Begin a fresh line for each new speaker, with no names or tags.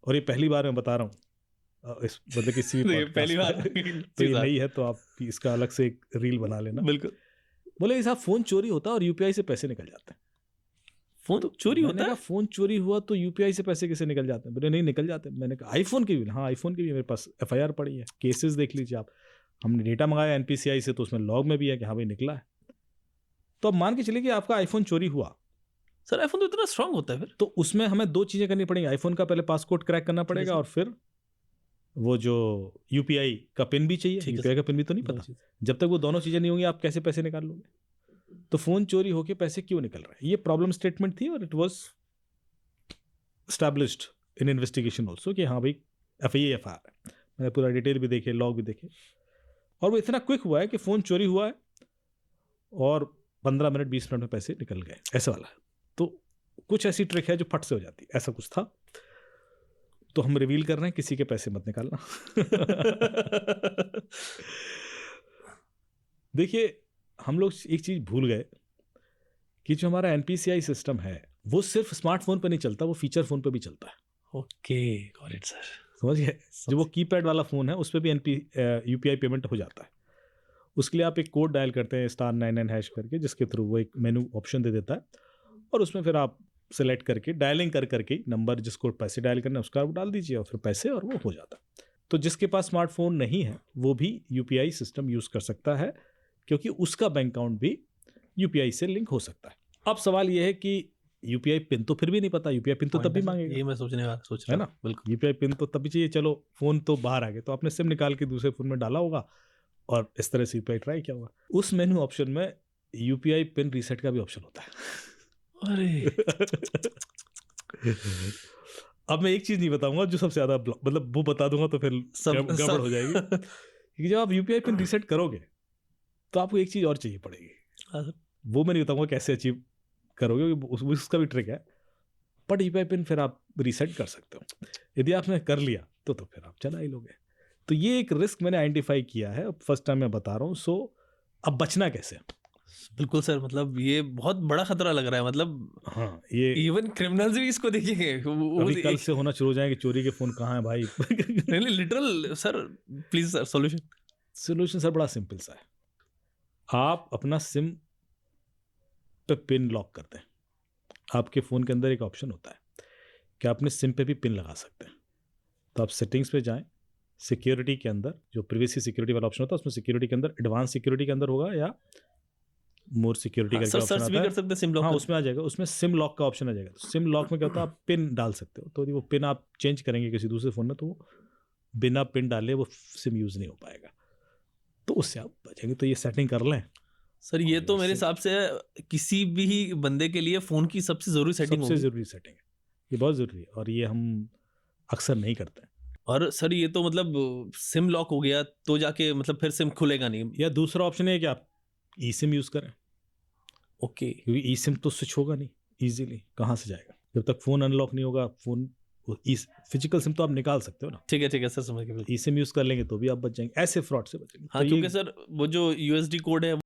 और ये पहली बार मैं बता रहा हूँ इस मतलब किसी भी
पहली बार
तो ये नहीं है तो आप इसका अलग से एक रील बना लेना।
बिल्कुल।
बोले साहब फोन चोरी होता है और यूपीआई से पैसे निकल जाते हैं।
फोन
तो
चोरी
मैंने
होता
कहा
है?
फोन चोरी हुआ तो यूपीआई से पैसे कैसे निकल जाते हैं? बोले नहीं निकल जाते हैं। मैंने कहा आईफोन के भी? हाँ आईफोन के भी मेरे पास एफआईआर पड़ी है, केसेस देख लीजिए आप। हमने डेटा मंगाया एनपीसीआई से तो उसमें लॉग में भी है कि हाँ भाई निकला है। तो अब मान के चलिए कि आपका आईफोन चोरी हुआ
सर आईफोन तो इतना स्ट्रांग होता है फिर?
तो उसमें हमें दो चीजें करनी पड़ेंगी। आईफोन का पहले पासकोड क्रैक करना पड़ेगा और फिर वो जो यूपीआई का पिन भी चाहिए। यूपीआई का पिन भी तो नहीं पता। जब तक वो दोनों चीजें नहीं होंगी आप कैसे पैसे निकाल लोगे? तो फोन चोरी होके पैसे क्यों निकल रहे हैं, ये प्रॉब्लम स्टेटमेंट थी और it was established in investigation also कि हाँ भाई एफआईआर है। मैंने पूरा डिटेल भी देखे, लॉग भी देखे, और वो इतना क्विक हुआ है कि फोन चोरी हुआ है और 15 मिनट 20 मिनट में पैसे निकल गए, ऐसा वाला है। तो कुछ ऐसी ट्रिक है जो फट से हो जाती है, ऐसा कुछ था। तो हम रिवील कर रहे हैं, किसी के पैसे मत निकालना। देखिए हम लोग एक चीज भूल गए कि जो हमारा एनपीसीआई सिस्टम है वो सिर्फ स्मार्टफोन पर नहीं चलता, वो फीचर फोन पर भी चलता है।
ओके गॉट इट सर,
समझ गए? जो वो कीपैड वाला फोन है उस पर भी यूपीआई पेमेंट हो जाता है। उसके लिए आप एक कोड डायल करते हैं *99# करके, जिसके थ्रू वो एक मेनू ऑप्शन दे देता है और उसमें फिर आप सेलेक्ट करके डायलिंग करके नंबर जिसको पैसे डायल करना है उसका आप डाल दीजिए और फिर पैसे, और वो हो जाता है। तो जिसके पास स्मार्टफोन नहीं है वो भी यूपीआई सिस्टम यूज कर सकता है, क्योंकि उसका बैंक अकाउंट भी यूपीआई से लिंक हो सकता है। अब सवाल यह है कि यूपीआई पिन तो फिर भी नहीं पता, यूपीआई पिन तो तब भी मांगेगा,
ये मैं सोच रहा
है ना?
बिल्कुल।
यूपीआई पिन तो तब भी चाहिए। चलो फोन तो बाहर आ गए तो आपने सिम निकाल के दूसरे फोन में डाला होगा और इस तरह से यूपीआई ट्राई किया होगा। उस मेनू ऑप्शन में यूपीआई पिन रीसेट का भी ऑप्शन होता है।
अरे
अब मैं एक चीज नहीं बताऊंगा जो सबसे ज्यादा मतलब वो बता दूंगा तो फिर गड़बड़ हो जाएगी। क्योंकि जब आप यूपीआई पिन रीसेट करोगे तो आपको एक चीज और चाहिए पड़ेगी। वो मैं नहीं बताऊंगा कैसे अचीव करोगे, उसका भी ट्रिक है। बट यूपीआई पिन फिर आप रीसेट कर सकते हो। यदि आपने कर लिया तो फिर आप चला ही लोगे। तो ये एक रिस्क मैंने आइडेंटिफाई किया है, फर्स्ट टाइम मैं बता रहा हूँ। सो अब बचना कैसे?
बिल्कुल सर, मतलब ये बहुत बड़ा खतरा लग रहा है। मतलब
हाँ, ये
इवन क्रिमिनल्स भी इसको देखेंगे।
अभी कल से होना शुरू हो जाएंगे चोरी के फोन कहाँ है भाई।
Literal sir, please sir
solution sir बड़ा सिंपल सा है। आप अपना सिम पे पिन लॉक करते हैं। आपके फोन के अंदर एक ऑप्शन होता है कि अपने सिम पे भी पिन लगा सकते हैं। तो आप सेटिंग्स पे जाएं, सिक्योरिटी के अंदर जो प्रिवेसी सिक्योरिटी वाला ऑप्शन होता है उसमें सिक्योरिटी के अंदर एडवांस सिक्योरिटी के अंदर होगा या मोर सिक्योरिटी करके ऑप्शन आता है।
कर सकते सिम लॉक।
हाँ, उसमें आ जाएगा, उसमें सिम लॉक का ऑप्शन आ जाएगा। तो सिम लॉक में क्या होता है, आप पिन डाल सकते हो। तो यदि वो पिन आप चेंज करेंगे किसी दूसरे फोन में तो बिना पिन डाले वो सिम यूज नहीं हो पाएगा। तो उससे आप बचेंगे। तो ये सेटिंग कर लें
सर। ये तो मेरे हिसाब से किसी भी बंदे के लिए फोन की सबसे जरूरी सेटिंग होगी।
सबसे जरूरी सेटिंग है, ये बहुत जरूरी है और ये हम अक्सर नहीं करते हैं।
और सर ये तो मतलब सिम लॉक हो गया तो जाके मतलब फिर सिम खुलेगा नहीं।
या दूसरा ऑप्शन है कि आप ई सिम यूज करें।
ओके,
क्योंकि ई सिम तो स्विच होगा नहीं इजीली, कहाँ से जाएगा जब तक फोन अनलॉक नहीं होगा। फोन फिजिकल सिम तो आप निकाल सकते हो ना।
ठीक है सर, समझ गए।
ई सिम यूज कर लेंगे तो भी आप बच जाएंगे, ऐसे फ्रॉड से बचेंगे।
हाँ,
तो
क्योंकि सर वो जो यूएसडी कोड है